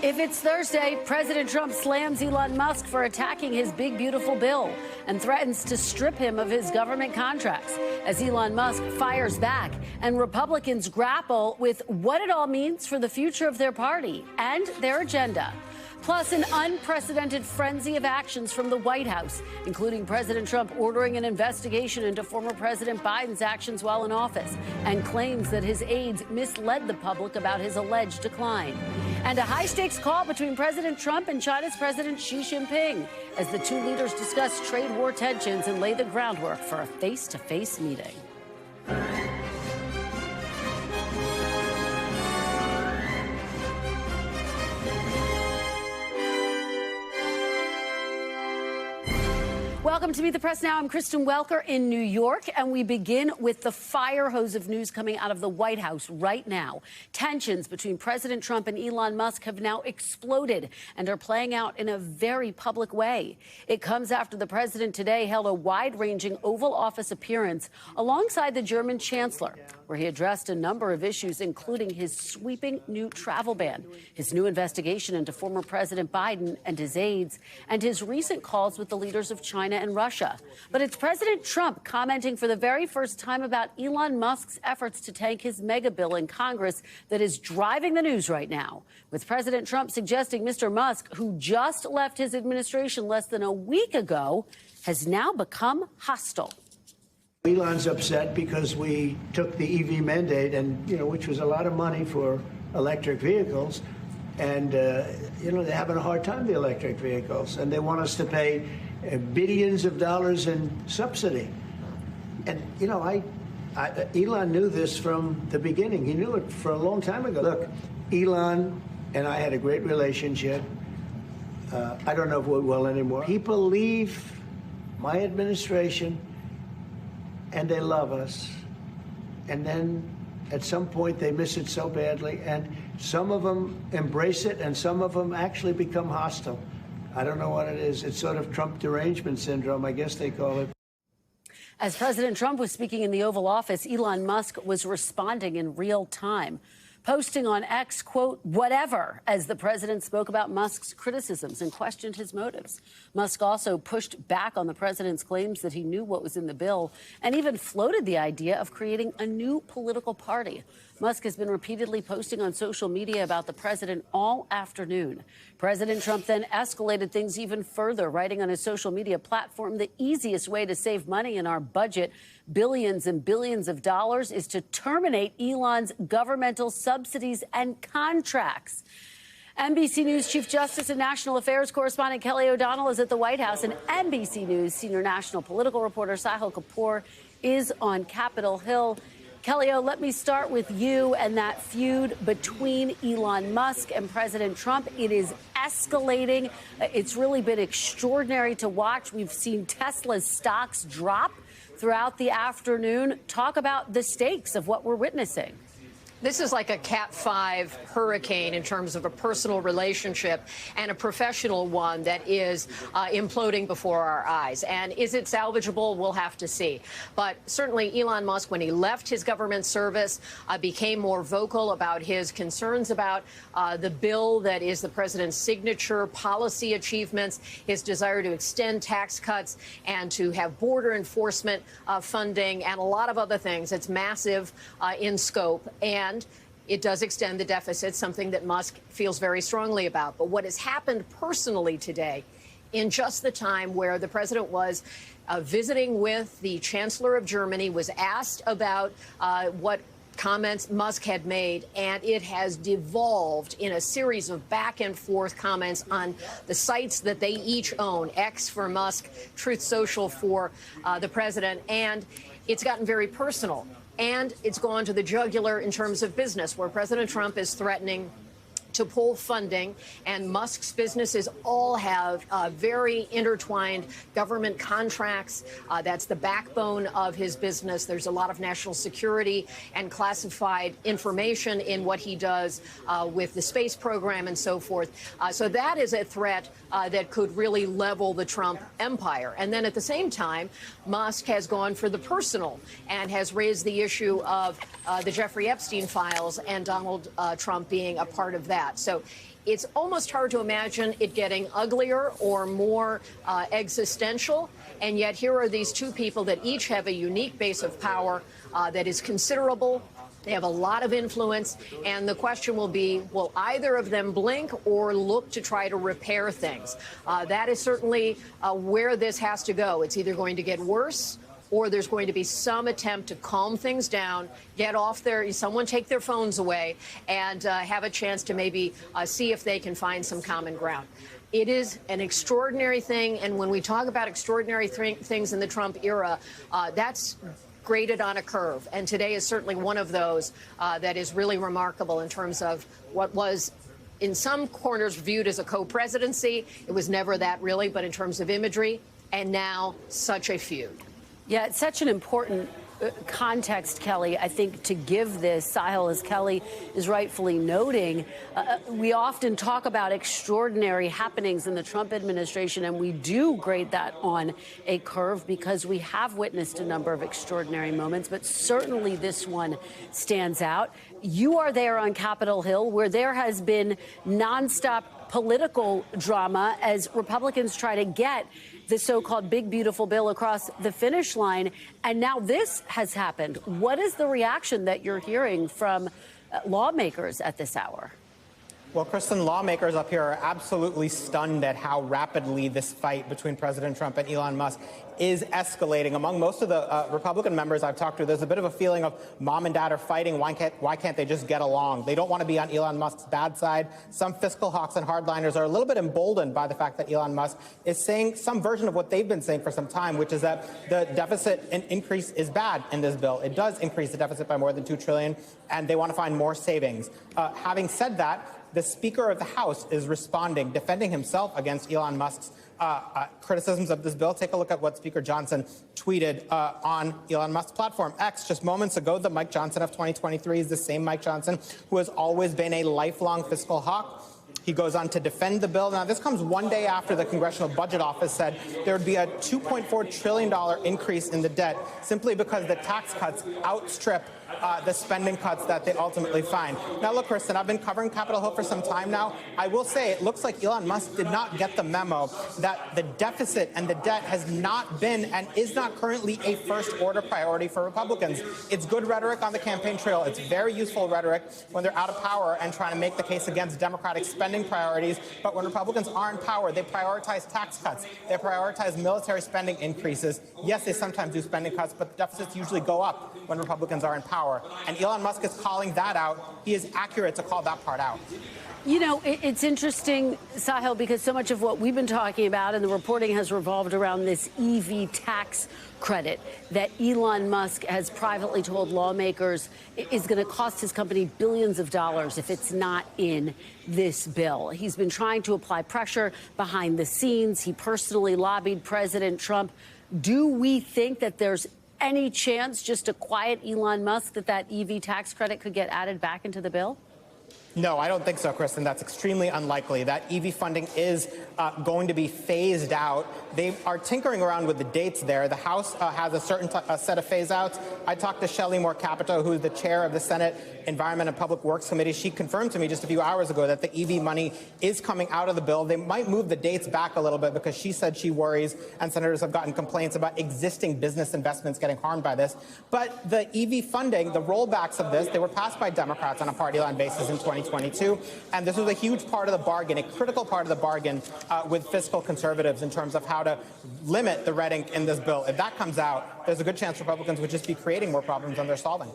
If it's Thursday, President Trump slams Elon Musk for attacking his big, beautiful bill and threatens to strip him of his government contracts as Elon Musk fires back and Republicans grapple with what it all means for the future of their party and their agenda. Plus, an unprecedented frenzy of actions from the White House, including President Trump ordering an investigation into former President Biden's actions while in office and claims that his aides misled the public about his alleged decline. And a high-stakes call between President Trump and China's President Xi Jinping as the two leaders discuss trade war tensions and lay the groundwork for a face-to-face meeting. Welcome to Meet the Press Now. I'm Kristen Welker in New York, and we begin with the fire hose of news coming out of the White House right now. Tensions between President Trump and Elon Musk have now exploded and are playing out in a very public way. It comes after the president today held a wide-ranging Oval Office appearance alongside the German chancellor, where he addressed a number of issues, including his sweeping new travel ban, his new investigation into former President Biden and his aides, and his recent calls with the leaders of China and Russia. But it's President Trump commenting for the very first time about Elon Musk's efforts to tank his megabill in Congress that is driving the news right now, with President Trump suggesting Mr. Musk, who just left his administration less than a week ago, has now become hostile. Elon's upset because we took the EV mandate, and which was a lot of money for electric vehicles, and they're having a hard time, the electric vehicles, and they want us to pay billions of dollars in subsidy. And Elon knew this from the beginning. He knew it for a long time ago. Look, Elon and I had a great relationship. I don't know if we're well anymore. People leave my administration and they love us, and then at some point they miss it so badly, and some of them embrace it and some of them actually become hostile. I don't know what it is. It's sort of Trump derangement syndrome, I guess they call it. As President Trump was speaking in the Oval Office, Elon Musk was responding in real time, posting on X, quote, whatever, as the president spoke about Musk's criticisms and questioned his motives. Musk also pushed back on the president's claims that he knew what was in the bill and even floated the idea of creating a new political party. Musk has been repeatedly posting on social media about the president all afternoon. President Trump then escalated things even further, writing on his social media platform, the easiest way to save money in our budget, billions and billions of dollars, is to terminate Elon's governmental subsidies and contracts. NBC News Chief Justice and National Affairs correspondent Kelly O'Donnell is at the White House, and NBC News senior national political reporter Sahil Kapoor is on Capitol Hill. Kelly, let me start with you and that feud between Elon Musk and President Trump. It is escalating. It's really been extraordinary to watch. We've seen Tesla's stocks drop throughout the afternoon. Talk about the stakes of what we're witnessing. This is like a Cat 5 hurricane in terms of a personal relationship and a professional one that is imploding before our eyes. And is it salvageable? We'll have to see. But certainly Elon Musk, when he left his government service, became more vocal about his concerns about the bill that is the president's signature, policy achievements, his desire to extend tax cuts and to have border enforcement funding and a lot of other things. It's massive in scope. And it does extend the deficit, something that Musk feels very strongly about. But what has happened personally today, in just the time where the president was visiting with the chancellor of Germany, was asked about what comments Musk had made, and it has devolved in a series of back and forth comments on the sites that they each own, X for Musk, Truth Social for the president, and it's gotten very personal. And it's gone to the jugular in terms of business, where President Trump is threatening to pull funding, and Musk's businesses all have very intertwined government contracts. That's the backbone of his business. There's a lot of national security and classified information in what he does with the space program and so forth. So that is a threat that could really level the Trump empire. And then at the same time, Musk has gone for the personal and has raised the issue of the Jeffrey Epstein files and Donald Trump being a part of that. So it's almost hard to imagine it getting uglier or more existential. And yet here are these two people that each have a unique base of power that is considerable. They have a lot of influence, and the question will be, will either of them blink or look to try to repair things? That is certainly where this has to go. It's either going to get worse or there's going to be some attempt to calm things down, get off someone take their phones away, and have a chance to maybe see if they can find some common ground. It is an extraordinary thing, and when we talk about extraordinary things in the Trump era, that's graded on a curve, and today is certainly one of those that is really remarkable in terms of what was in some corners viewed as a co-presidency. It was never that really, but in terms of imagery, and now such a feud. Yeah, it's such an important context, Kelly, I think, to give this. Sahil, as Kelly is rightfully noting, we often talk about extraordinary happenings in the Trump administration, and we do grade that on a curve because we have witnessed a number of extraordinary moments, but certainly this one stands out. You are there on Capitol Hill, where there has been nonstop political drama as Republicans try to get the so-called big, beautiful bill across the finish line. And now this has happened. What is the reaction that you're hearing from lawmakers at this hour? Well, Kristen, lawmakers up here are absolutely stunned at how rapidly this fight between President Trump and Elon Musk is escalating. Among most of the Republican members I've talked to, there's a bit of a feeling of mom and dad are fighting. Why can't they just get along? They don't want to be on Elon Musk's bad side. Some fiscal hawks and hardliners are a little bit emboldened by the fact that Elon Musk is saying some version of what they've been saying for some time, which is that the deficit increase is bad in this bill. It does increase the deficit by more than $2 trillion, and they want to find more savings. Having said that, the Speaker of the House is responding, defending himself against Elon Musk's criticisms of this bill. Take a look at what Speaker Johnson tweeted on Elon Musk's platform X just moments ago. The Mike Johnson of 2023 is the same Mike Johnson who has always been a lifelong fiscal hawk. He goes on to defend the bill. Now, this comes one day after the Congressional Budget Office said there would be a $2.4 trillion increase in the debt simply because the tax cuts outstrip the spending cuts that they ultimately find. Now, look, Kristen, I've been covering Capitol Hill for some time now. I will say it looks like Elon Musk did not get the memo that the deficit and the debt has not been and is not currently a first-order priority for Republicans. It's good rhetoric on the campaign trail. It's very useful rhetoric when they're out of power and trying to make the case against Democratic spending priorities. But when Republicans are in power, they prioritize tax cuts. They prioritize military spending increases. Yes, they sometimes do spending cuts, but the deficits usually go up when Republicans are in power. And Elon Musk is calling that out. He is accurate to call that part out. You know, it's interesting, Sahil, because so much of what we've been talking about and the reporting has revolved around this EV tax credit that Elon Musk has privately told lawmakers is going to cost his company billions of dollars if it's not in this bill. He's been trying to apply pressure behind the scenes. He personally lobbied President Trump. Do we think that there's any chance, just to quiet Elon Musk, that EV tax credit could get added back into the bill? No, I don't think so, Kristen. That's extremely unlikely. That EV funding is going to be phased out. They are tinkering around with the dates there. The House has a certain set of phase-outs. I talked to Shelley Moore Capito, who's the chair of the Senate Environment and Public Works Committee. She confirmed to me just a few hours ago that the EV money is coming out of the bill. They might move the dates back a little bit because she said she worries, and senators have gotten complaints about existing business investments getting harmed by this. But the EV funding, the rollbacks of this, they were passed by Democrats on a party line basis in 2022, and this was a huge part of the bargain, a critical part of the bargain with fiscal conservatives in terms of how to limit the red ink in this bill. If that comes out, there's a good chance Republicans would just be creating more problems than they're solving.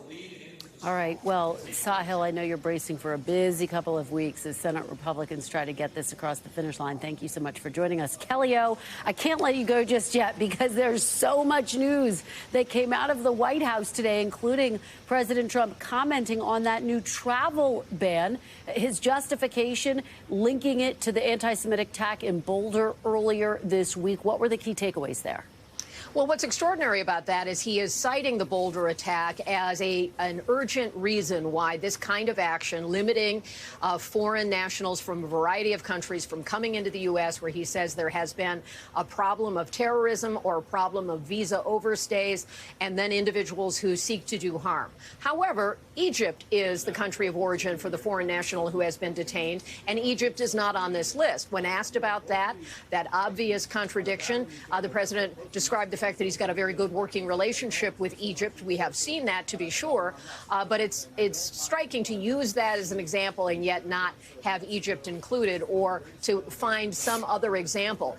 All right. Well, Sahil, I know you're bracing for a busy couple of weeks as Senate Republicans try to get this across the finish line. Thank you so much for joining us. Kelly-O, I can't let you go just yet because there's so much news that came out of the White House today, including President Trump commenting on that new travel ban, his justification linking it to the anti-Semitic attack in Boulder earlier this week. What were the key takeaways there? Well, what's extraordinary about that is he is citing the Boulder attack as an urgent reason why this kind of action, limiting foreign nationals from a variety of countries from coming into the U.S., where he says there has been a problem of terrorism or a problem of visa overstays, and then individuals who seek to do harm. However, Egypt is the country of origin for the foreign national who has been detained, and Egypt is not on this list. When asked about that obvious contradiction, the president described the fact that he's got a very good working relationship with Egypt. We have seen that, to be sure, but it's striking to use that as an example and yet not have Egypt included, or to find some other example.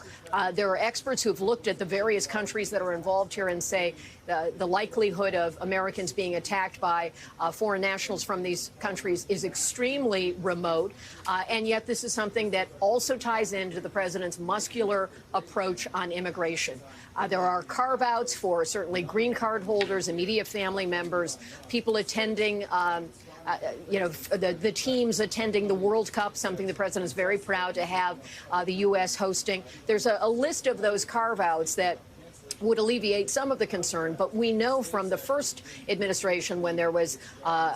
There are experts who have looked at the various countries that are involved here and say the likelihood of Americans being attacked by foreign nationals from these countries is extremely remote, and yet this is something that also ties into the president's muscular approach on immigration. There are carve-outs for certainly green card holders, immediate family members, people attending the teams attending the World Cup, something the president is very proud to have the U.S. hosting. There's a list of those carve-outs that would alleviate some of the concern, but we know from the first administration, when there was a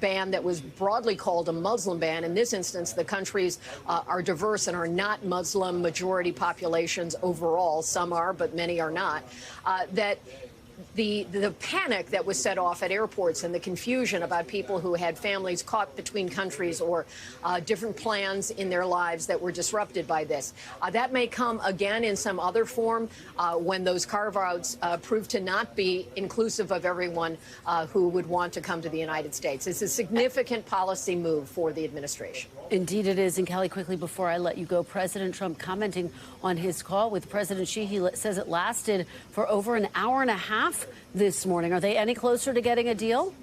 ban that was broadly called a Muslim ban, in this instance the countries are diverse and are not Muslim majority populations overall. Some are, but many are not. That the panic that was set off at airports and the confusion about people who had families caught between countries or different plans in their lives that were disrupted by this. That may come again in some other form when those carve-outs prove to not be inclusive of everyone who would want to come to the United States. It's a significant policy move for the administration. Indeed it is. And Kelly, quickly before I let you go, President Trump commenting on his call with President Xi, he says it lasted for over an hour and a half this morning. Are they any closer to getting a deal?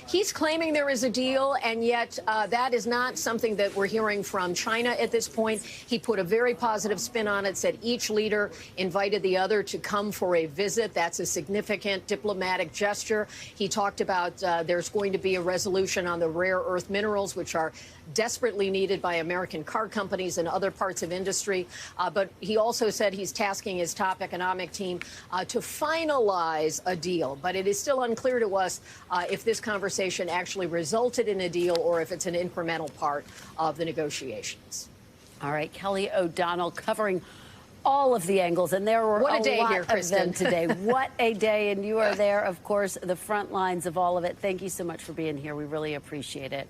He's claiming there is a deal, and yet that is not something that we're hearing from China at this point. He put a very positive spin on it, said each leader invited the other to come for a visit. That's a significant diplomatic gesture. He talked about there's going to be a resolution on the rare earth minerals, which are desperately needed by American car companies and other parts of industry. But he also said he's tasking his top economic team to finalize a deal. But it is still unclear to us if this conversation actually resulted in a deal or if it's an incremental part of the negotiations. All right, Kelly O'Donnell covering all of the angles, and there were a lot of them today. What a day, and you are there, of course, the front lines of all of it. Thank you so much for being here. We really appreciate it.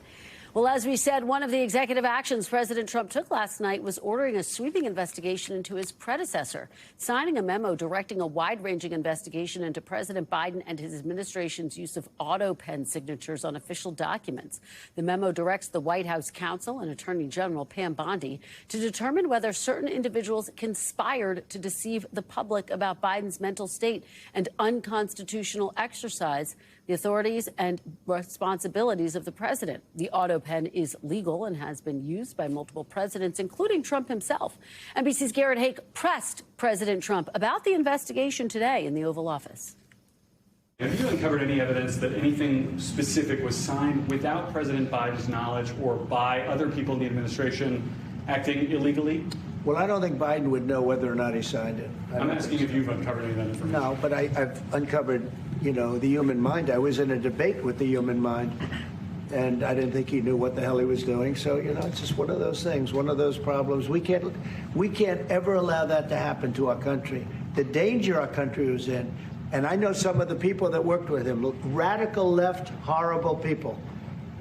Well, as we said, one of the executive actions President Trump took last night was ordering a sweeping investigation into his predecessor, signing a memo directing a wide-ranging investigation into President Biden and his administration's use of autopen signatures on official documents. The memo directs the White House counsel and Attorney General Pam Bondi to determine whether certain individuals conspired to deceive the public about Biden's mental state and unconstitutional exercise the authorities and responsibilities of the president. The autopen is legal and has been used by multiple presidents, including Trump himself. NBC's Garrett Hake pressed President Trump about the investigation today in the Oval Office. Have you uncovered any evidence that anything specific was signed without President Biden's knowledge or by other people in the administration acting illegally? Well, I don't think Biden would know whether or not he signed it. I'm asking if you've uncovered any of that information. No, but I've uncovered, the human mind. I was in a debate with the human mind, and I didn't think he knew what the hell he was doing. So, it's just one of those things, one of those problems. We can't ever allow that to happen to our country. The danger our country was in, and I know some of the people that worked with him, radical left, horrible people.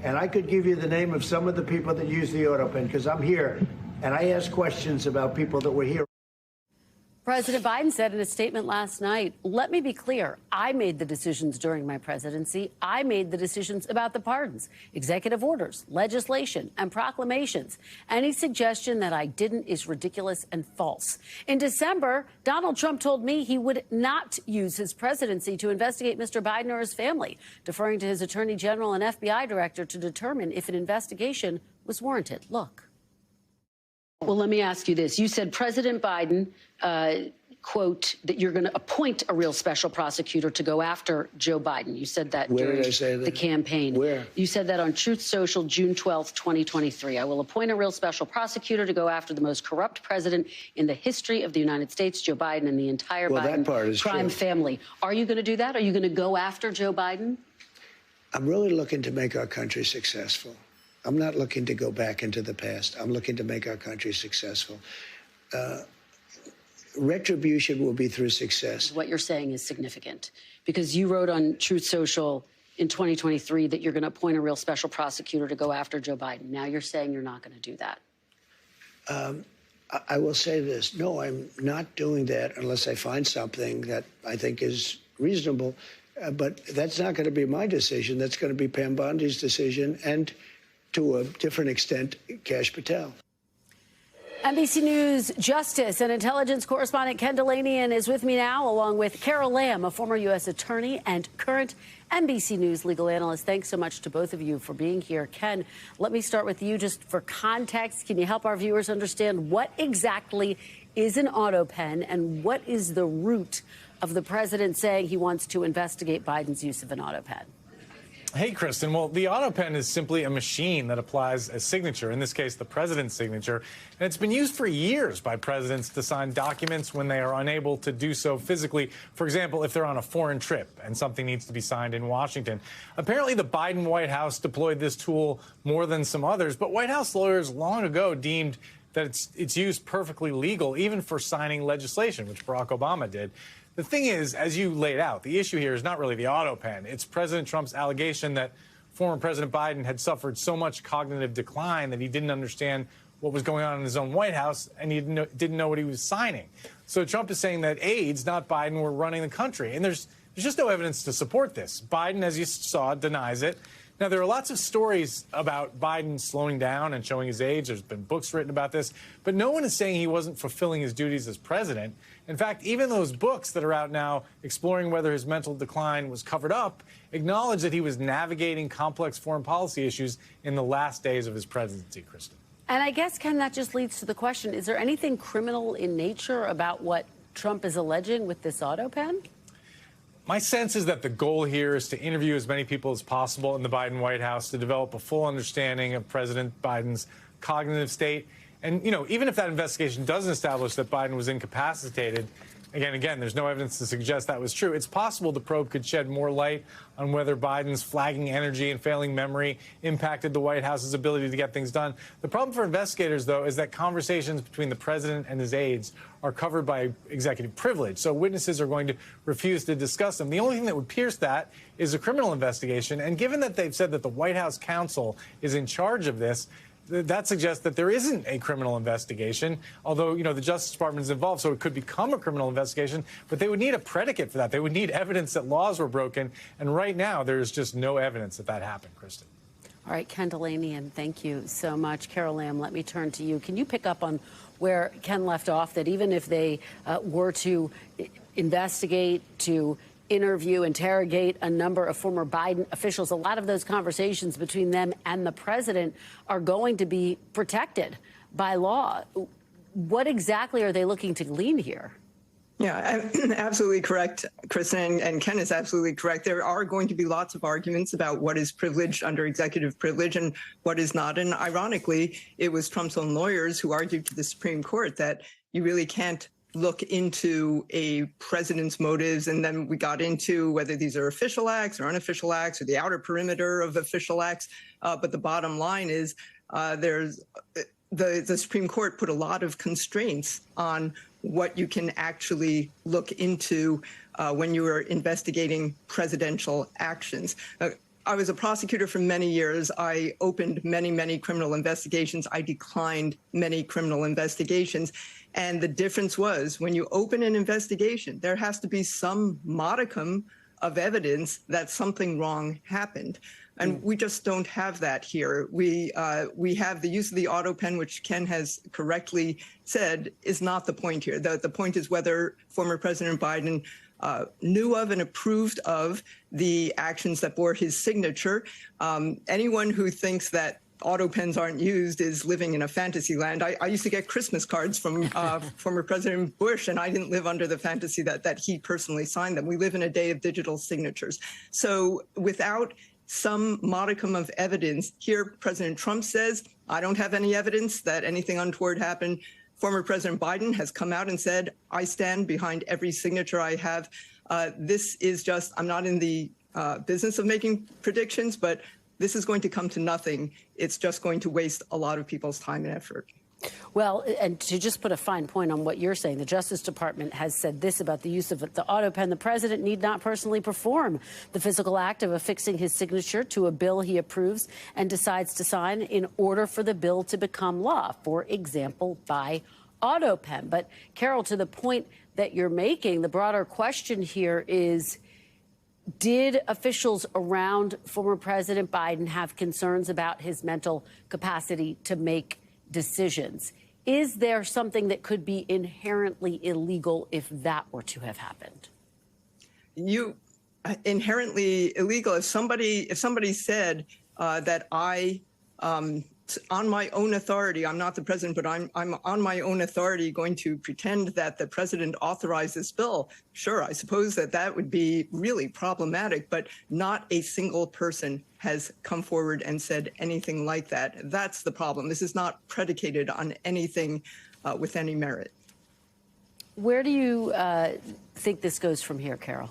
And I could give you the name of some of the people that use the autopen, because I'm here, and I ask questions about people that were here. President Biden said in a statement last night, let me be clear, I made the decisions during my presidency. I made the decisions about the pardons, executive orders, legislation, and proclamations. Any suggestion that I didn't is ridiculous and false. In December, Donald Trump told me he would not use his presidency to investigate Mr. Biden or his family, deferring to his attorney general and FBI director to determine if an investigation was warranted. Look. Well, let me ask you this. You said President Biden quote, that you're going to appoint a real special prosecutor to go after Joe Biden. You said that during the campaign. Where? You said that on Truth Social, June 12th, 2023. I will appoint a real special prosecutor to go after the most corrupt president in the history of the United States, Joe Biden, and the entire Biden crime family. Are you going to do that? Are you going to go after Joe Biden? I'm really looking to make our country successful. I'm not looking to go back into the past. I'm looking to make our country successful. Retribution will be through success. What you're saying is significant because you wrote on Truth Social in 2023 that you're going to appoint a real special prosecutor to go after Joe Biden. Now you're saying you're not going to do that. I will say this. No, I'm not doing that unless I find something that I think is reasonable. But that's not going to be my decision. That's going to be Pam Bondi's decision and, to a different extent, Kash Patel. NBC News Justice and Intelligence correspondent Ken Delanian is with me now, along with Carol Lamb, a former U.S. attorney and current NBC News legal analyst. Thanks so much to both of you for being here. Ken, let me start with you just for context. Can you help our viewers understand what exactly is an autopen and what is the root of the president saying he wants to investigate Biden's use of an autopen? Hey, Kristen. Well, the autopen is simply a machine that applies a signature, in this case, the president's signature. And it's been used for years by presidents to sign documents when they are unable to do so physically. For example, if they're on a foreign trip and something needs to be signed in Washington. Apparently, the Biden White House deployed this tool more than some others, but White House lawyers long ago deemed that its use perfectly legal, even for signing legislation, which Barack Obama did. The thing is, as you laid out, the issue here is not really the autopen. It's President Trump's allegation that former President Biden had suffered so much cognitive decline that he didn't understand what was going on in his own White House and he didn't know what he was signing. So Trump is saying that aides, not Biden, were running the country. And there's just no evidence to support this. Biden, as you saw, denies it. Now, there are lots of stories about Biden slowing down and showing his age. There's been books written about this. But no one is saying he wasn't fulfilling his duties as president. In fact, even those books that are out now exploring whether his mental decline was covered up acknowledge that he was navigating complex foreign policy issues in the last days of his presidency, Kristen. And I guess, Ken, that just leads to the question, is there anything criminal in nature about what Trump is alleging with this autopen? My sense is that the goal here is to interview as many people as possible in the Biden White House to develop a full understanding of President Biden's cognitive state. And, you know, even if that investigation doesn't establish that Biden was incapacitated, again, there's no evidence to suggest that was true. It's possible the probe could shed more light on whether Biden's flagging energy and failing memory impacted the White House's ability to get things done. The problem for investigators, though, is that conversations between the president and his aides are covered by executive privilege. So witnesses are going to refuse to discuss them. The only thing that would pierce that is a criminal investigation. And given that they've said that the White House counsel is in charge of this, that suggests that there isn't a criminal investigation, although, you know, the Justice Department is involved, so it could become a criminal investigation. But they would need a predicate for that. They would need evidence that laws were broken. And right now, there's just no evidence that that happened, Kristen. All right, Ken Delanian, thank you so much. Carol Lamb, let me turn to you. Can you pick up on where Ken left off, that even if they were to investigate, to interrogate a number of former Biden officials, a lot of those conversations between them and the president are going to be protected by law. What exactly are they looking to glean here? Yeah, absolutely correct, Kristen, and Ken is absolutely correct. There are going to be lots of arguments about what is privileged under executive privilege and what is not. And ironically, it was Trump's own lawyers who argued to the Supreme Court that you really can't look into a president's motives. And then we got into whether these are official acts or unofficial acts or the outer perimeter of official acts. But the bottom line is the Supreme Court put a lot of constraints on what you can actually look into when you are investigating presidential actions. I was a prosecutor for many years. I opened many criminal investigations. I declined many criminal investigations. And the difference was when you open an investigation, there has to be some modicum of evidence that something wrong happened. And we just don't have that here. We have the use of the autopen, which Ken has correctly said is not the point here. The point is whether former President Biden knew of and approved of the actions that bore his signature. Anyone who thinks that auto pens aren't used is living in a fantasy land. I used to get Christmas cards from former President Bush, and I didn't live under the fantasy that he personally signed them. We live in a day of digital signatures. So without some modicum of evidence, here President Trump says, I don't have any evidence that anything untoward happened. Former President Biden has come out and said, I stand behind every signature I have. This is just, I'm not in the business of making predictions, but this is going to come to nothing. It's just going to waste a lot of people's time and effort. Well, and to just put a fine point on what you're saying, the Justice Department has said this about the use of the auto pen. The president need not personally perform the physical act of affixing his signature to a bill he approves and decides to sign in order for the bill to become law, for example, by auto pen. But, Carol, to the point that you're making, the broader question here is, did officials around former President Biden have concerns about his mental capacity to make decisions? Is there something that could be inherently illegal if that were to have happened? Inherently illegal. If somebody said that I, on my own authority, I'm not the president, but I'm on my own authority going to pretend that the president authorized this bill. Sure, I suppose that would be really problematic, but not a single person has come forward and said anything like that. That's the problem. This is not predicated on anything with any merit. Where do you think this goes from here, Carol?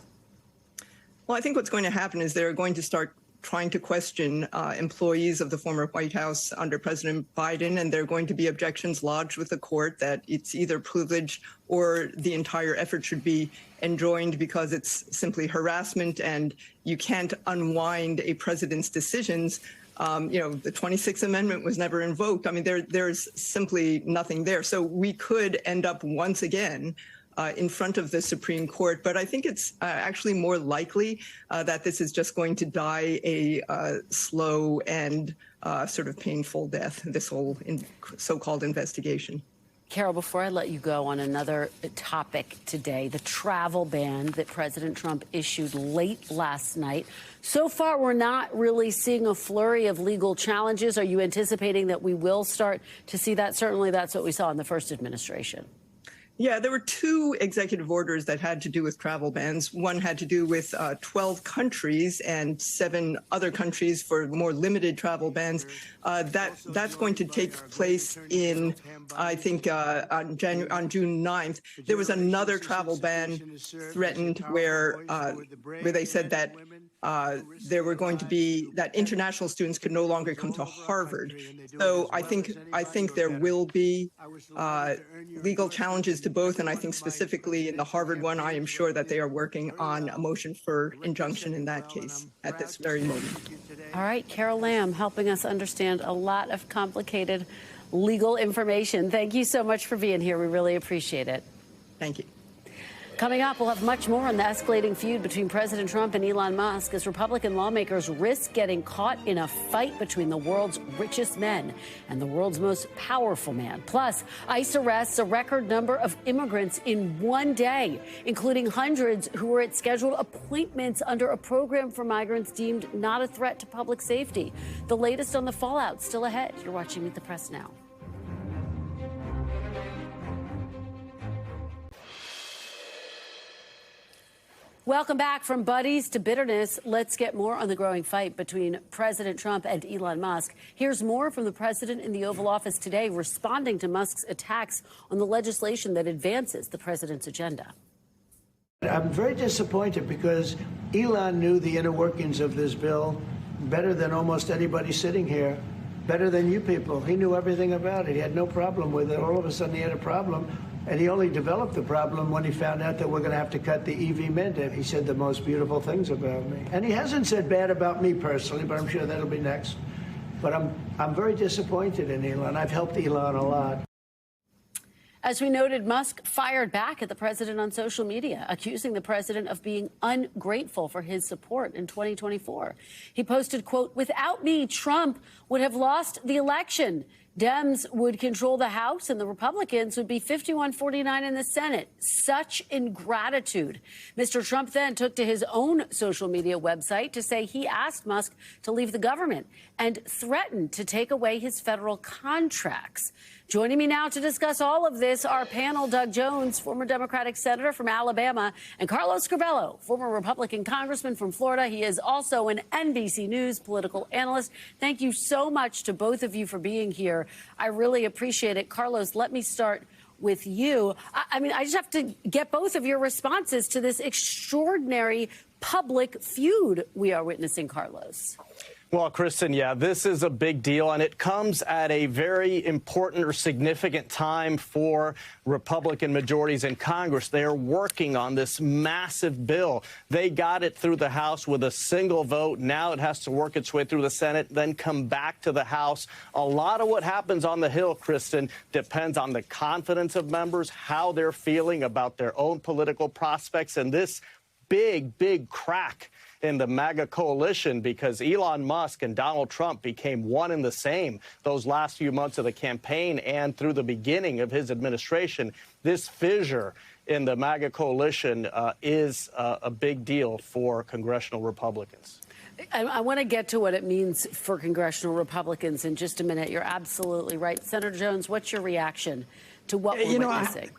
Well, I think what's going to happen is they're going to start trying to question employees of the former White House under President Biden, and there are going to be objections lodged with the court that it's either privileged or the entire effort should be enjoined because it's simply harassment and you can't unwind a president's decisions. The 26th Amendment was never invoked. I mean, there's simply nothing there. So we could end up once again in front of the Supreme Court. But I think it's actually more likely that this is just going to die a slow and sort of painful death, this whole so-called investigation. Carol, before I let you go on another topic today, the travel ban that President Trump issued late last night. So far, we're not really seeing a flurry of legal challenges. Are you anticipating that we will start to see that? Certainly, that's what we saw in the first administration. Yeah, there were two executive orders that had to do with travel bans. One had to do with 12 countries and 7 other countries for more limited travel bans. That's going to take place in, I think, on June 9th. There was another travel ban threatened where they said that there were going to be that international students could no longer come to Harvard. So I think there will be legal challenges to both, and I think specifically in the Harvard one, I am sure that they are working on a motion for injunction in that case at this very moment. All right, Carol Lamb, helping us understand a lot of complicated legal information. Thank you so much for being here. We really appreciate it. Thank you. Coming up, we'll have much more on the escalating feud between President Trump and Elon Musk as Republican lawmakers risk getting caught in a fight between the world's richest men and the world's most powerful man. Plus, ICE arrests a record number of immigrants in one day, including hundreds who were at scheduled appointments under a program for migrants deemed not a threat to public safety. The latest on the fallout still ahead. You're watching Meet the Press now. Welcome back. From buddies to bitterness, let's get more on the growing fight between President Trump and Elon Musk. Here's more from the president in the Oval Office today, responding to Musk's attacks on the legislation that advances the president's agenda. I'm very disappointed because Elon knew the inner workings of this bill better than almost anybody sitting here, better than you people. He knew everything about it. He had no problem with it. All of a sudden, he had a problem. And he only developed the problem when he found out that we're going to have to cut the EV mandate. He said the most beautiful things about me. And he hasn't said bad about me personally, but I'm sure that'll be next. But I'm very disappointed in Elon. I've helped Elon a lot. As we noted, Musk fired back at the president on social media, accusing the president of being ungrateful for his support in 2024. He posted, quote, "Without me, Trump would have lost the election. Dems would control the House and the Republicans would be 51-49 in the Senate. Such ingratitude." Mr. Trump then took to his own social media website to say he asked Musk to leave the government and threatened to take away his federal contracts. Joining me now to discuss all of this, our panel, Doug Jones, former Democratic senator from Alabama, and Carlos Curbelo, former Republican congressman from Florida. He is also an NBC News political analyst. Thank you so much to both of you for being here. I really appreciate it. Carlos, let me start with you. I mean, I just have to get both of your responses to this extraordinary public feud we are witnessing, Carlos. Well, Kristen, yeah, this is a big deal, and it comes at a very important or significant time for Republican majorities in Congress. They are working on this massive bill. They got it through the House with a single vote. Now it has to work its way through the Senate, then come back to the House. A lot of what happens on the Hill, Kristen, depends on the confidence of members, how they're feeling about their own political prospects, and this big crack in the MAGA coalition, because Elon Musk and Donald Trump became one and the same those last few months of the campaign and through the beginning of his administration. This fissure in the MAGA coalition is a big deal for congressional Republicans. I want to get to what it means for congressional Republicans in just a minute. You're absolutely right. Senator Jones, what's your reaction to what we're witnessing?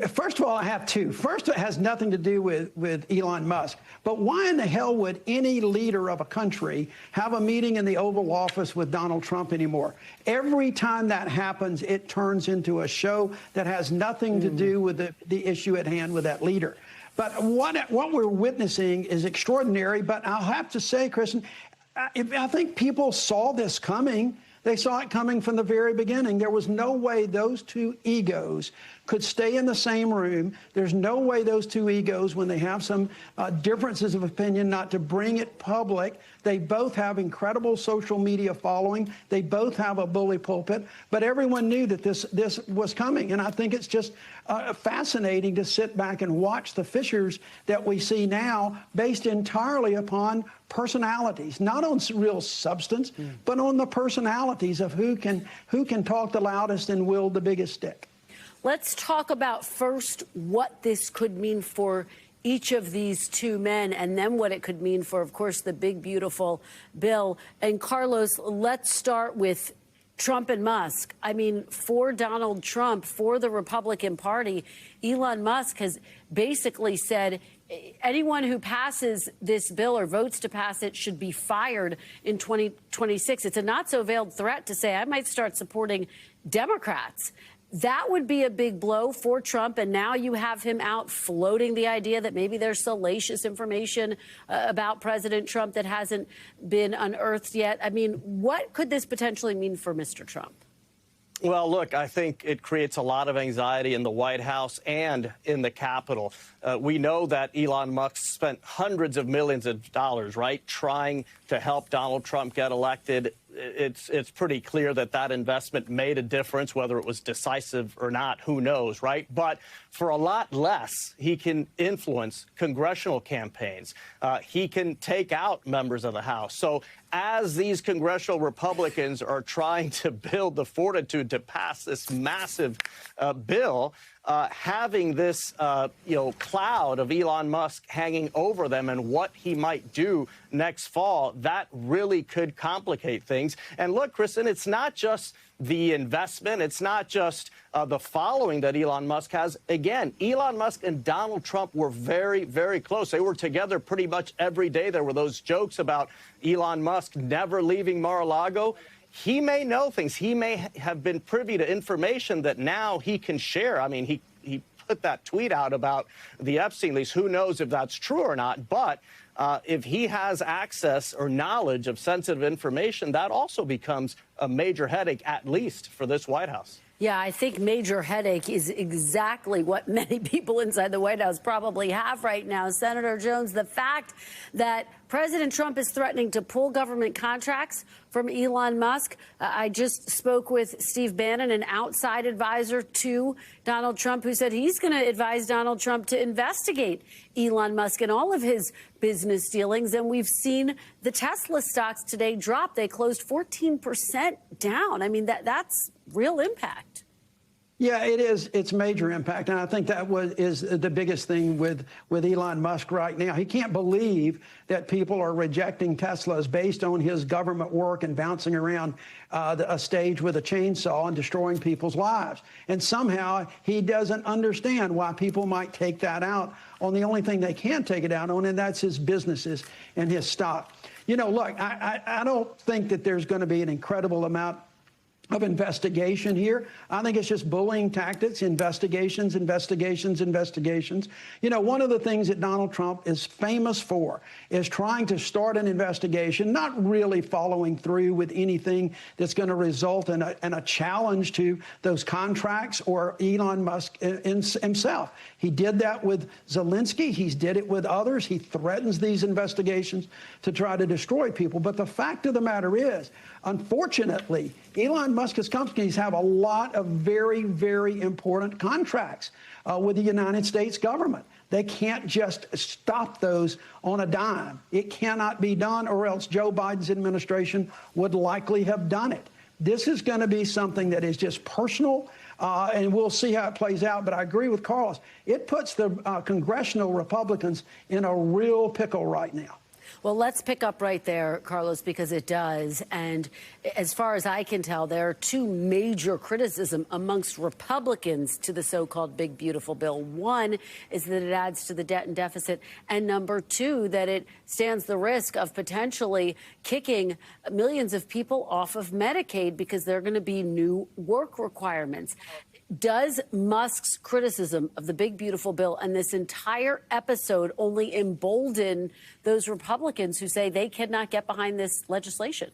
First of all, I have two. First, it has nothing to do with Elon Musk. But why in the hell would any leader of a country have a meeting in the Oval Office with Donald Trump anymore? Every time that happens, it turns into a show that has nothing to do with the issue at hand with that leader. But what we're witnessing is extraordinary. But I'll have to say, Kristen, I think people saw this coming. They saw it coming from the very beginning. There was no way those two egos could stay in the same room. There's no way those two egos, when they have some differences of opinion, not to bring it public. They both have incredible social media following. They both have a bully pulpit. But everyone knew that this was coming. And I think it's just fascinating to sit back and watch the fissures that we see now based entirely upon personalities, not on real substance, but on the personalities of who can talk the loudest and wield the biggest stick. Let's talk about first what this could mean for each of these two men, and then what it could mean for, of course, the big, beautiful bill. And Carlos, let's start with Trump and Musk. I mean, for Donald Trump, for the Republican Party, Elon Musk has basically said anyone who passes this bill or votes to pass it should be fired in 2026. It's a not-so-veiled threat to say, I might start supporting Democrats. That would be a big blow for Trump, and now you have him out floating the idea that maybe there's salacious information about President Trump that hasn't been unearthed yet. I mean, what could this potentially mean for Mr. Trump? Well, look, I think it creates a lot of anxiety in the White House and in the Capitol. We know that Elon Musk spent hundreds of millions of dollars, right, trying to help Donald Trump get elected. It's pretty clear that that investment made a difference, whether it was decisive or not, who knows, right? But for a lot less, he can influence congressional campaigns. He can take out members of the House. So as these congressional Republicans are trying to build the fortitude to pass this massive bill, having this, cloud of Elon Musk hanging over them and what he might do next fall, that really could complicate things. And look, Kristen, it's not just the investment. It's not just the following that Elon Musk has. Again, Elon Musk and Donald Trump were very, very close. They were together pretty much every day. There were those jokes about Elon Musk never leaving Mar-a-Lago. He may know things. He may have been privy to information that now he can share. I mean, he put that tweet out about the Epstein leaks. Who knows if that's true or not? But if he has access or knowledge of sensitive information, that also becomes a major headache, at least for this White House. Yeah, I think major headache is exactly what many people inside the White House probably have right now. Senator Jones, the fact that President Trump is threatening to pull government contracts from Elon Musk. I just spoke with Steve Bannon, an outside advisor to Donald Trump, who said he's going to advise Donald Trump to investigate Elon Musk and all of his business dealings. And we've seen the Tesla stocks today drop. They closed 14% down. I mean, that's real impact. Yeah, it is. It's major impact, and I think that is the biggest thing with Elon Musk right now. He can't believe that people are rejecting Teslas based on his government work and bouncing around a stage with a chainsaw and destroying people's lives. And somehow he doesn't understand why people might take that out on the only thing they can take it out on, and that's his businesses and his stock. You know, look, I don't think that there's going to be an incredible amount of investigation here. I think it's just bullying tactics, investigations. You know, one of the things that Donald Trump is famous for is trying to start an investigation, not really following through with anything that's going to result in a challenge to those contracts or Elon Musk himself. He did that with Zelensky. He's did it with others. He threatens these investigations to try to destroy people. But the fact of the matter is, unfortunately, Elon Musk's companies have a lot of very, very important contracts with the United States government. They can't just stop those on a dime. It cannot be done, or else Joe Biden's administration would likely have done it. This is going to be something that is just personal, and we'll see how it plays out. But I agree with Carlos. It puts the congressional Republicans in a real pickle right now. Well, let's pick up right there, Carlos, because it does. And as far as I can tell, there are two major criticisms amongst Republicans to the so-called big, beautiful bill. One is that it adds to the debt and deficit. And number two, that it stands the risk of potentially kicking millions of people off of Medicaid because there are going to be new work requirements. Does Musk's criticism of the big, beautiful bill and this entire episode only embolden those Republicans who say they cannot get behind this legislation?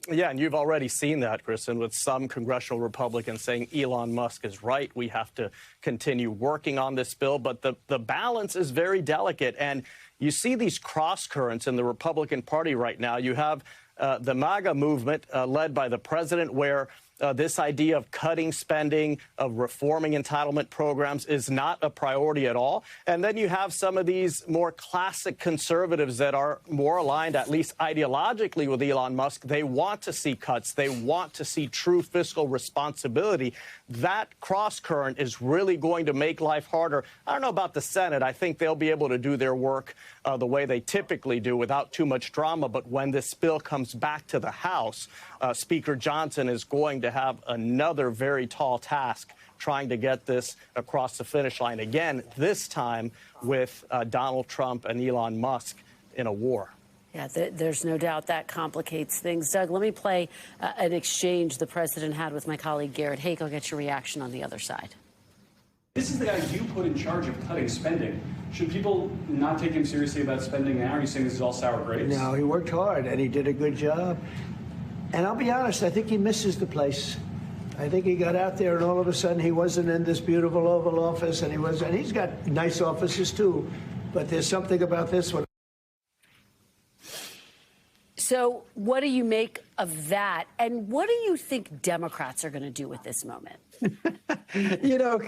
Yeah, and you've already seen that, Kristen, with some congressional Republicans saying Elon Musk is right. We have to continue working on this bill. But the balance is very delicate. And you see these cross currents in the Republican Party right now. You have the MAGA movement led by the president, where this idea of cutting spending, of reforming entitlement programs is not a priority at all. And then you have some of these more classic conservatives that are more aligned, at least ideologically, with Elon Musk. They want to see cuts. They want to see true fiscal responsibility. That cross current is really going to make life harder. I don't know about the Senate. I think they'll be able to do their work the way they typically do without too much drama. But when this bill comes back to the House, Speaker Johnson is going to have another very tall task trying to get this across the finish line again, this time with Donald Trump and Elon Musk in a war. Yeah, there's no doubt that complicates things. Doug, let me play an exchange the president had with my colleague Garrett Haake. I'll get your reaction on the other side. This is the guy you put in charge of cutting spending. Should people not take him seriously about spending now? Are you saying this is all sour grapes? No, he worked hard and he did a good job. And I'll be honest, I think he misses the place. I think he got out there and all of a sudden he wasn't in this beautiful Oval Office, and he's got nice offices too, but there's something about this one. So what do you make of that? And what do you think Democrats are going to do with this moment? You know,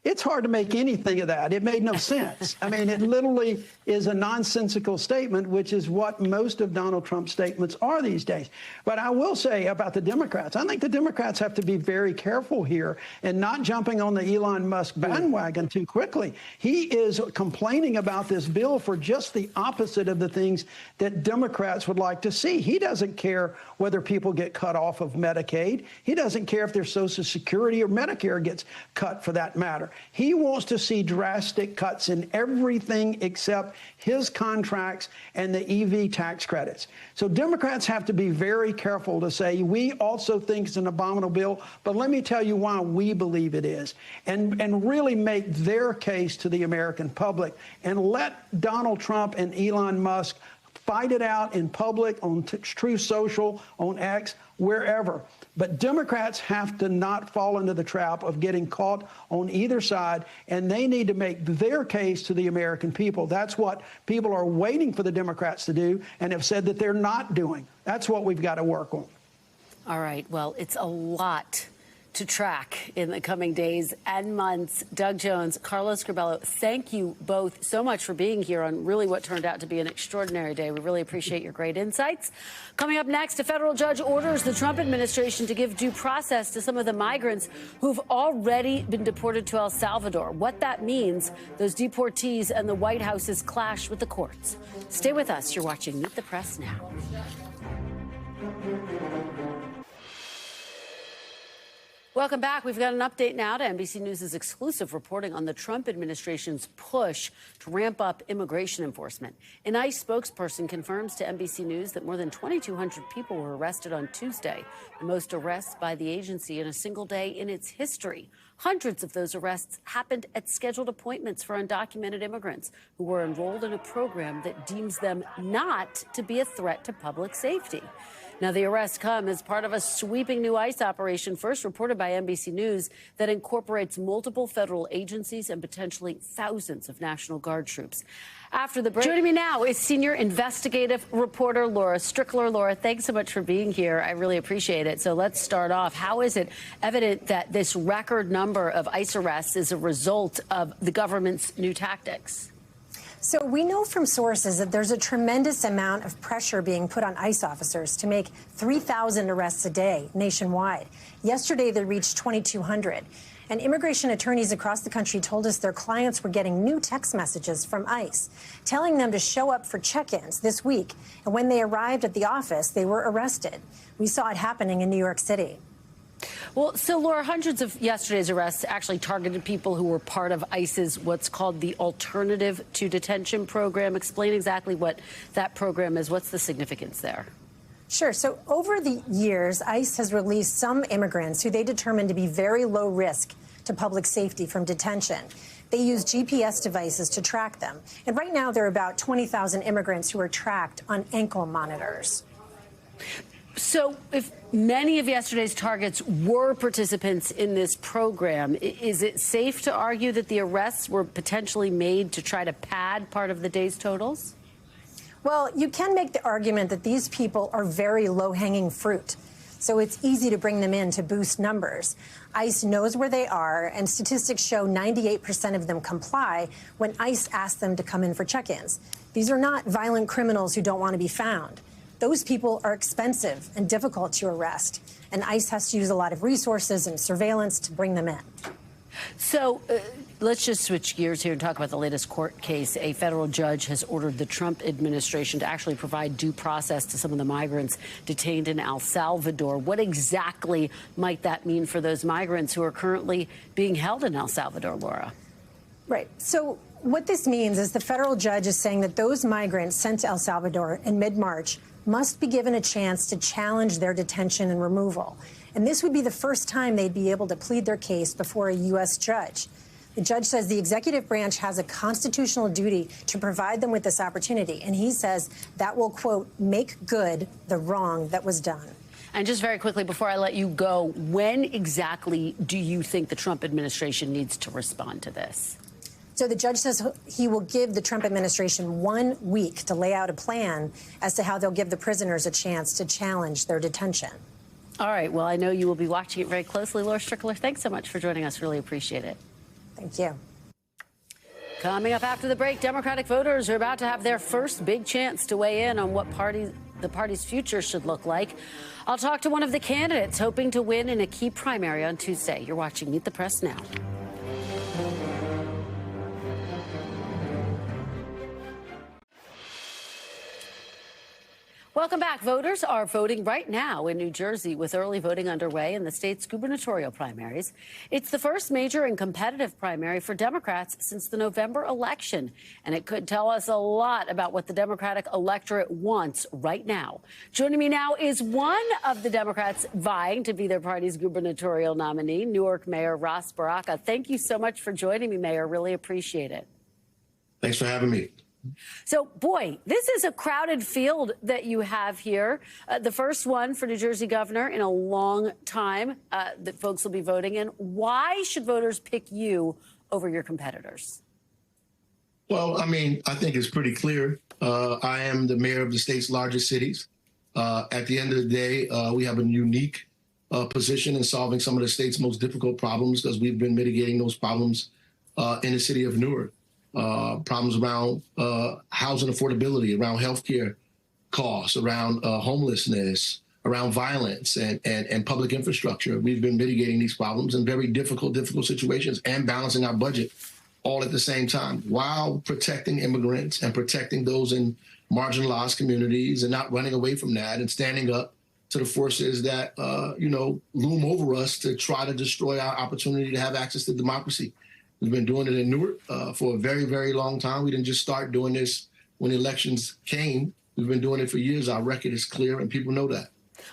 it's hard to make anything of that. It made no sense. I mean, it literally is a nonsensical statement, which is what most of Donald Trump's statements are these days. But I will say about the Democrats, I think the Democrats have to be very careful here and not jumping on the Elon Musk bandwagon too quickly. He is complaining about this bill for just the opposite of the things that Democrats would like to see. He doesn't care whether people get cut off of Medicaid. He doesn't care if their Social Security or Medicare gets cut, for that matter. He wants to see drastic cuts in everything except his contracts and the EV tax credits. So Democrats have to be very careful to say, we also think it's an abominable bill, but let me tell you why we believe it is, and really make their case to the American public and let Donald Trump and Elon Musk fight it out in public, on Truth Social, on X, wherever. But Democrats have to not fall into the trap of getting caught on either side, and they need to make their case to the American people. That's what people are waiting for the Democrats to do and have said that they're not doing. That's what we've got to work on. All right. Well, it's a lot to track in the coming days and months. Doug Jones, Carlos Curbelo, thank you both so much for being here on really what turned out to be an extraordinary day. We really appreciate your great insights. Coming up next, a federal judge orders the Trump administration to give due process to some of the migrants who've already been deported to El Salvador. What that means, those deportees and the White House's clash with the courts. Stay with us. You're watching Meet the Press now. Welcome back. We've got an update now to NBC News' exclusive reporting on the Trump administration's push to ramp up immigration enforcement. An ICE spokesperson confirms to NBC News that more than 2,200 people were arrested on Tuesday, the most arrests by the agency in a single day in its history. Hundreds of those arrests happened at scheduled appointments for undocumented immigrants who were enrolled in a program that deems them not to be a threat to public safety. Now, the arrests come as part of a sweeping new ICE operation, first reported by NBC News, that incorporates multiple federal agencies and potentially thousands of National Guard troops. After the break, joining me now is senior investigative reporter Laura Strickler. Laura, thanks so much for being here. I really appreciate it. So let's start off. How is it evident that this record number of ICE arrests is a result of the government's new tactics? So we know from sources that there's a tremendous amount of pressure being put on ICE officers to make 3,000 arrests a day nationwide. Yesterday, they reached 2,200. And immigration attorneys across the country told us their clients were getting new text messages from ICE telling them to show up for check-ins this week. And when they arrived at the office, they were arrested. We saw it happening in New York City. Well, so, Laura, hundreds of yesterday's arrests actually targeted people who were part of ICE's what's called the Alternative to Detention program. Explain exactly what that program is. What's the significance there? Sure. So over the years, ICE has released some immigrants who they determined to be very low risk to public safety from detention. They use GPS devices to track them. And right now, there are about 20,000 immigrants who are tracked on ankle monitors. So if many of yesterday's targets were participants in this program, is it safe to argue that the arrests were potentially made to try to pad part of the day's totals? Well, you can make the argument that these people are very low-hanging fruit, so it's easy to bring them in to boost numbers. ICE knows where they are, and statistics show 98% of them comply when ICE asks them to come in for check-ins. These are not violent criminals who don't want to be found. Those people are expensive and difficult to arrest, and ICE has to use a lot of resources and surveillance to bring them in. So let's just switch gears here and talk about the latest court case. A federal judge has ordered the Trump administration to actually provide due process to some of the migrants detained in El Salvador. What exactly might that mean for those migrants who are currently being held in El Salvador, Laura? Right. So what this means is the federal judge is saying that those migrants sent to El Salvador in mid-March must be given a chance to challenge their detention and removal. And this would be the first time they'd be able to plead their case before a U.S. judge. The judge says the executive branch has a constitutional duty to provide them with this opportunity. And he says that will, quote, make good the wrong that was done. And just very quickly, before I let you go, when exactly do you think the Trump administration needs to respond to this? So the judge says he will give the Trump administration 1 week to lay out a plan as to how they'll give the prisoners a chance to challenge their detention. All right. Well, I know you will be watching it very closely. Laura Strickler, thanks so much for joining us. Really appreciate it. Thank you. Coming up after the break, Democratic voters are about to have their first big chance to weigh in on what the party's future should look like. I'll talk to one of the candidates hoping to win in a key primary on Tuesday. You're watching Meet the Press now. Welcome back. Voters are voting right now in New Jersey with early voting underway in the state's gubernatorial primaries. It's the first major and competitive primary for Democrats since the November election, and it could tell us a lot about what the Democratic electorate wants right now. Joining me now is one of the Democrats vying to be their party's gubernatorial nominee, Newark Mayor Ras Baraka. Thank you so much for joining me, Mayor. Really appreciate it. Thanks for having me. So, boy, this is a crowded field that you have here. The first one for New Jersey governor in a long time that folks will be voting in. Why should voters pick you over your competitors? Well, I mean, I think it's pretty clear. I am the mayor of the state's largest cities. At the end of the day, we have a unique position in solving some of the state's most difficult problems, because we've been mitigating those problems in the city of Newark. Problems around housing affordability, around healthcare costs, around homelessness, around violence and public infrastructure. We've been mitigating these problems in very difficult situations and balancing our budget all at the same time while protecting immigrants and protecting those in marginalized communities and not running away from that and standing up to the forces that, loom over us to try to destroy our opportunity to have access to democracy. We've been doing it in Newark for a very, very long time. We didn't just start doing this when elections came. We've been doing it for years. Our record is clear, and people know that.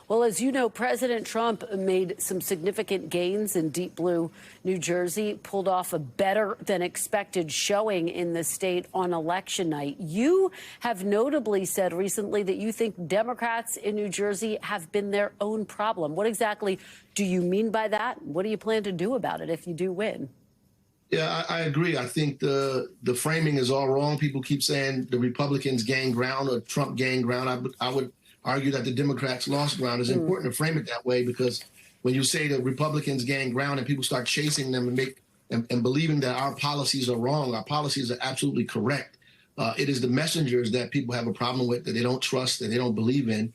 Well, as you know, President Trump made some significant gains in deep blue New Jersey, pulled off a better than expected showing in the state on election night. You have notably said recently that you think Democrats in New Jersey have been their own problem. What exactly do you mean by that? What do you plan to do about it if you do win? Yeah, I agree. I think the framing is all wrong. People keep saying the Republicans gained ground or Trump gained ground. I would argue that the Democrats lost ground. It's important to frame it that way, because when you say the Republicans gained ground and people start chasing them and believing that our policies are wrong, our policies are absolutely correct. It is the messengers that people have a problem with, that they don't trust, that they don't believe in,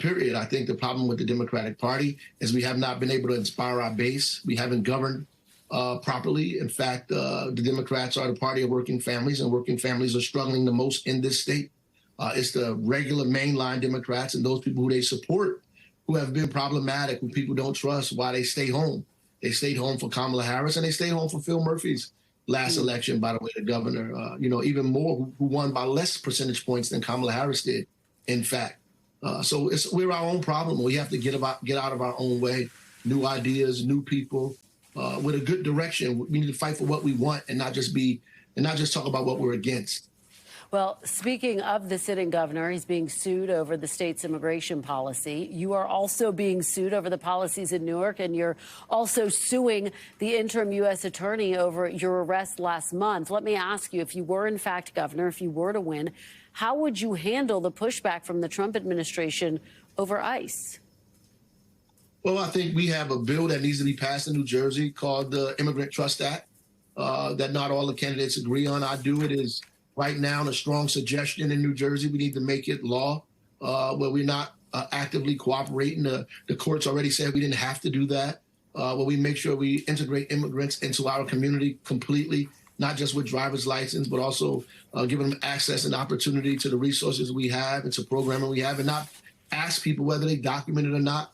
period. I think the problem with the Democratic Party is we have not been able to inspire our base. We haven't governed properly. In fact, the Democrats are the party of working families, and working families are struggling the most in this state. It's the regular mainline Democrats and those people who they support who have been problematic, who people don't trust, why they stay home. They stayed home for Kamala Harris, and they stayed home for Phil Murphy's last election, by the way, the governor, even more, who won by less percentage points than Kamala Harris did, in fact. So we're our own problem. We have to get out of our own way, new ideas, new people, with a good direction. We need to fight for what we want and not just talk about what we're against. Well, speaking of the sitting governor, he's being sued over the state's immigration policy. You are also being sued over the policies in Newark, and you're also suing the interim U.S. attorney over your arrest last month. Let me ask you, if you were in fact governor, if you were to win, how would you handle the pushback from the Trump administration over ICE? Well, I think we have a bill that needs to be passed in New Jersey called the Immigrant Trust Act that not all the candidates agree on. I do it as right now a strong suggestion in New Jersey. We need to make it law where we're not actively cooperating. The courts already said we didn't have to do that. Where we make sure we integrate immigrants into our community completely, not just with driver's license, but also giving them access and opportunity to the resources we have and to programming we have, and not ask people whether they documented or not.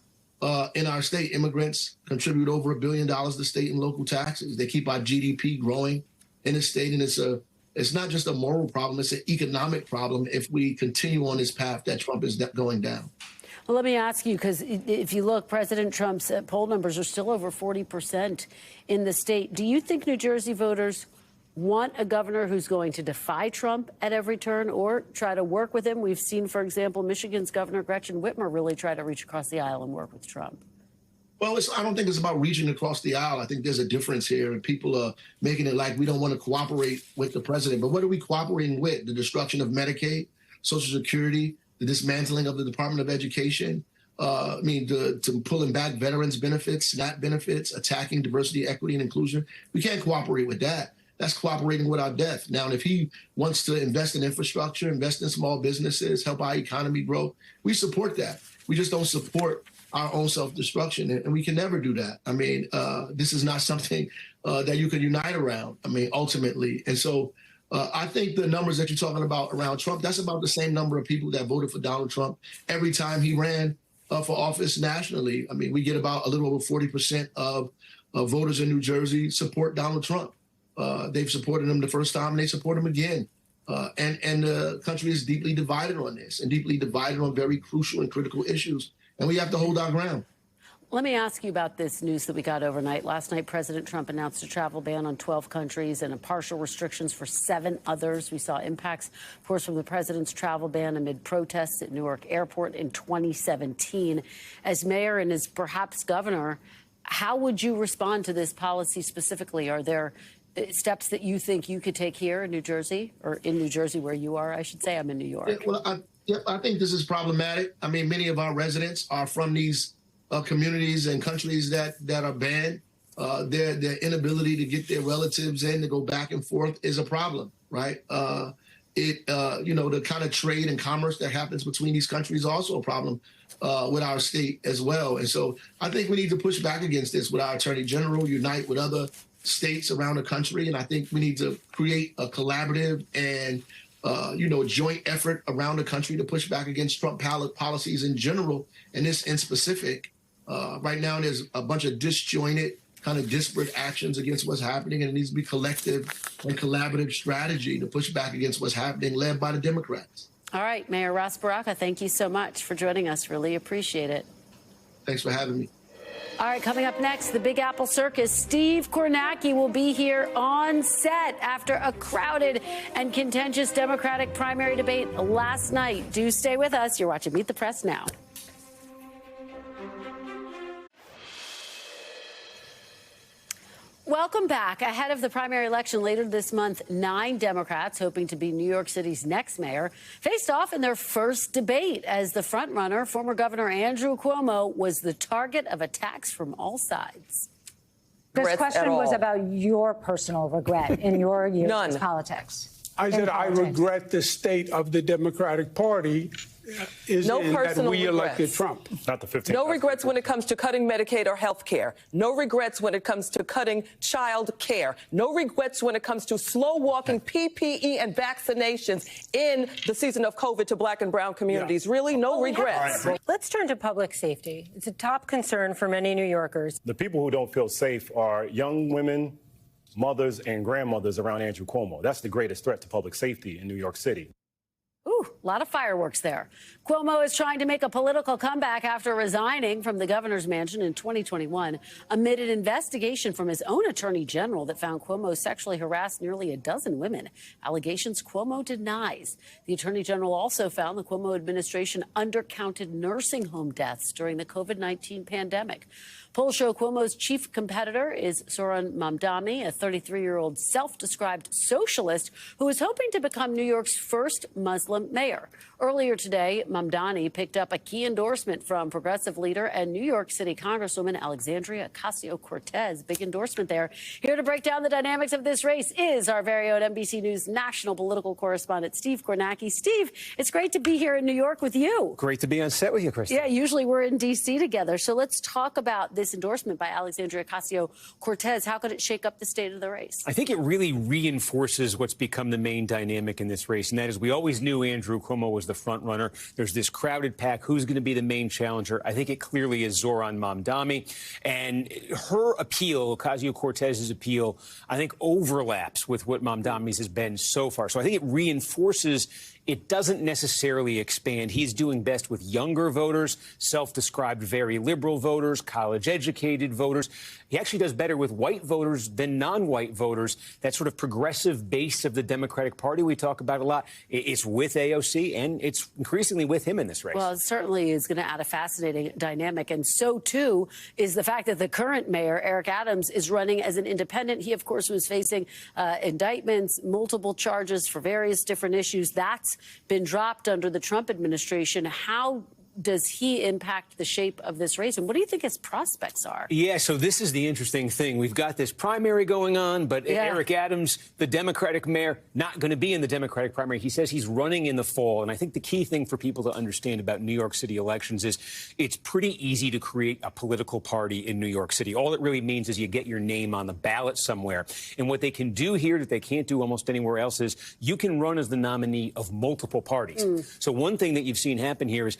In our state, immigrants contribute over $1 billion to state and local taxes. They keep our GDP growing in the state, and it's not just a moral problem, it's an economic problem if we continue on this path that Trump is going down. Well, let me ask you, because if you look, President Trump's poll numbers are still over 40% in the state. Do you think New Jersey voters want a governor who's going to defy Trump at every turn or try to work with him? We've seen, for example, Michigan's Governor Gretchen Whitmer really try to reach across the aisle and work with Trump. Well, I don't think it's about reaching across the aisle. I think there's a difference here, and people are making it like we don't want to cooperate with the president. But what are we cooperating with? The destruction of Medicaid, Social Security, the dismantling of the Department of Education, to pulling back veterans' benefits, SNAP benefits, attacking diversity, equity, and inclusion. We can't cooperate with that. That's cooperating with our death. Now, if he wants to invest in infrastructure, invest in small businesses, help our economy grow, we support that. We just don't support our own self-destruction, and we can never do that. This is not something that you can unite around, ultimately. And so I think the numbers that you're talking about around Trump, that's about the same number of people that voted for Donald Trump every time he ran for office nationally. We get about a little over 40% of voters in New Jersey support Donald Trump. They've supported him the first time, and they support him again. And the country is deeply divided on this, and deeply divided on very crucial and critical issues. And we have to hold our ground. Let me ask you about this news that we got overnight. Last night, President Trump announced a travel ban on 12 countries and partial restrictions for 7 others. We saw impacts, of course, from the president's travel ban amid protests at Newark Airport in 2017. As mayor and as perhaps governor, how would you respond to this policy specifically? Are there steps that you think you could take here in New Jersey, or in New Jersey where you are? I should say I'm in New York. I think this is problematic. Many of our residents are from these communities and countries that are banned, their inability to get their relatives in to go back and forth is a problem, right? The kind of trade and commerce that happens between these countries is also a problem with our state as well. And so I think we need to push back against this with our Attorney General, unite with other states around the country. And I think we need to create a collaborative and joint effort around the country to push back against Trump policies in general, and this in specific. Right now, there's a bunch of disjointed, kind of disparate actions against what's happening, and it needs to be collective and collaborative strategy to push back against what's happening, led by the Democrats. All right, Mayor Ras Baraka, thank you so much for joining us. Really appreciate it. Thanks for having me. All right, coming up next, the Big Apple Circus. Steve Kornacki will be here on set after a crowded and contentious Democratic primary debate last night. Do stay with us. You're watching Meet the Press now. Welcome back. Ahead of the primary election later this month, 9 Democrats hoping to be New York City's next mayor faced off in their first debate as the frontrunner, former Governor Andrew Cuomo, was the target of attacks from all sides. This question was about your personal regret in your years in politics. I said I regret the state of the Democratic Party is no in that we elected regrets. Trump. Not the 15th. No regrets when it comes to cutting Medicaid or health care. No regrets when it comes to cutting child care. No regrets when it comes to slow walking PPE and vaccinations in the season of COVID to Black and brown communities. Really, no regrets. Let's turn to public safety. It's a top concern for many New Yorkers. The people who don't feel safe are young women, mothers, and grandmothers around Andrew Cuomo. That's the greatest threat to public safety in New York City. Ooh, a lot of fireworks there. Cuomo is trying to make a political comeback after resigning from the governor's mansion in 2021 amid an investigation from his own attorney general that found Cuomo sexually harassed nearly a dozen women. Allegations Cuomo denies. The attorney general also found the Cuomo administration undercounted nursing home deaths during the COVID-19 pandemic. Polls show Cuomo's chief competitor is Zohran Mamdani, a 33-year-old self-described socialist who is hoping to become New York's first Muslim mayor. Earlier today, Mamdani picked up a key endorsement from progressive leader and New York City Congresswoman Alexandria Ocasio-Cortez. Big endorsement there. Here to break down the dynamics of this race is our very own NBC News national political correspondent, Steve Kornacki. Steve, it's great to be here in New York with you. Great to be on set with you, Kristen. Yeah, usually we're in D.C. together. So let's talk about this endorsement by Alexandria Ocasio-Cortez. How could it shake up the state of the race? I think it really reinforces what's become the main dynamic in this race, and that is we always knew Andrew Cuomo was the front runner. There's this crowded pack. Who's going to be the main challenger? I think it clearly is Zohran Mamdani. And her appeal, Ocasio-Cortez's appeal, I think overlaps with what Mamdani's has been so far. So I think it reinforces. It doesn't necessarily expand. He's doing best with younger voters, self-described very liberal voters, college-educated voters. He actually does better with white voters than non-white voters. That sort of progressive base of the Democratic Party we talk about a lot. It's with AOC, and it's increasingly with him in this race. Well, it certainly is going to add a fascinating dynamic. And so, too, is the fact that the current mayor, Eric Adams, is running as an independent. He, of course, was facing indictments, multiple charges for various different issues. That's been dropped under the Trump administration. How does he impact the shape of this race? And what do you think his prospects are? Yeah, so this is the interesting thing. We've got this primary going on, but Eric Adams, the Democratic mayor, not going to be in the Democratic primary. He says he's running in the fall. And I think the key thing for people to understand about New York City elections is it's pretty easy to create a political party in New York City. All it really means is you get your name on the ballot somewhere. And what they can do here that they can't do almost anywhere else is you can run as the nominee of multiple parties. So one thing that you've seen happen here is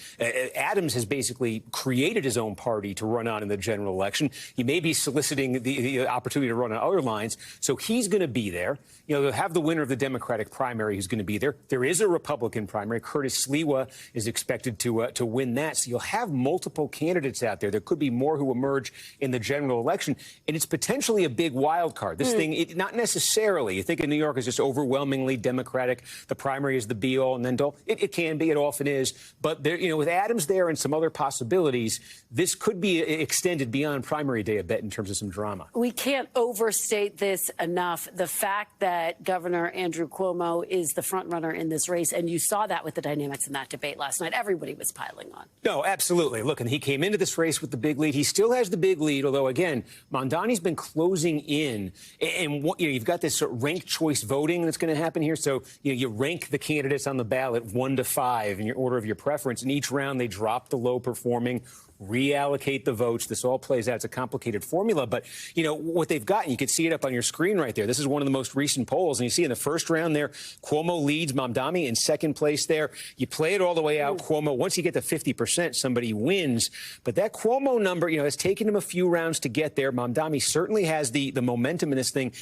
Adams has basically created his own party to run on in the general election. He may be soliciting the opportunity to run on other lines. So he's going to be there. You know, they'll have the winner of the Democratic primary who's going to be there. There is a Republican primary. Curtis Sliwa is expected to win that. So you'll have multiple candidates out there. There could be more who emerge in the general election. And it's potentially a big wild card. This thing, not necessarily. You think in New York is just overwhelmingly Democratic. The primary is the be-all and end-all. It can be. It often is. But there, you know, with Adams, Adams there and some other possibilities, this could be extended beyond primary day a bit in terms of some drama. We can't overstate this enough. The fact that Governor Andrew Cuomo is the front runner in this race, and you saw that with the dynamics in that debate last night. Everybody was piling on. No, absolutely. Look, and he came into this race with the big lead. He still has the big lead, although, again, Mamdani's been closing in. And you've got this sort of ranked choice voting that's going to happen here. So you rank the candidates on the ballot 1 to 5 in your order of your preference. In each round, they drop the low-performing, reallocate the votes. This all plays out. It's a complicated formula. But, what they've got, and you can see it up on your screen right there. This is one of the most recent polls. And you see in the first round there, Cuomo leads Mamdani in second place there. You play it all the way out. Cuomo, once you get to 50%, somebody wins. But that Cuomo number, has taken him a few rounds to get there. Mamdani certainly has the momentum in this thing.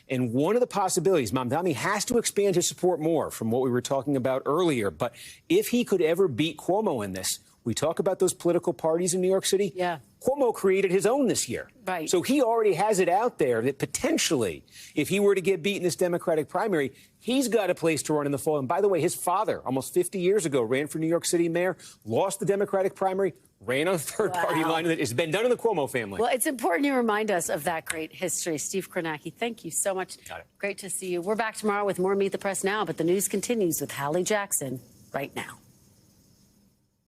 And one of the possibilities, Mamdani has to expand his support more from what we were talking about earlier. But if he could ever beat Cuomo in this, we talk about those political parties in New York City. Yeah. Cuomo created his own this year. Right. So he already has it out there that potentially, if he were to get beat in this Democratic primary, he's got a place to run in the fall. And by the way, his father, almost 50 years ago, ran for New York City mayor, lost the Democratic primary, ran on a third-party line. It's been done in the Cuomo family. Well, it's important you remind us of that great history. Steve Kornacki, thank you so much. Got it. Great to see you. We're back tomorrow with more Meet the Press Now, but the news continues with Hallie Jackson right now.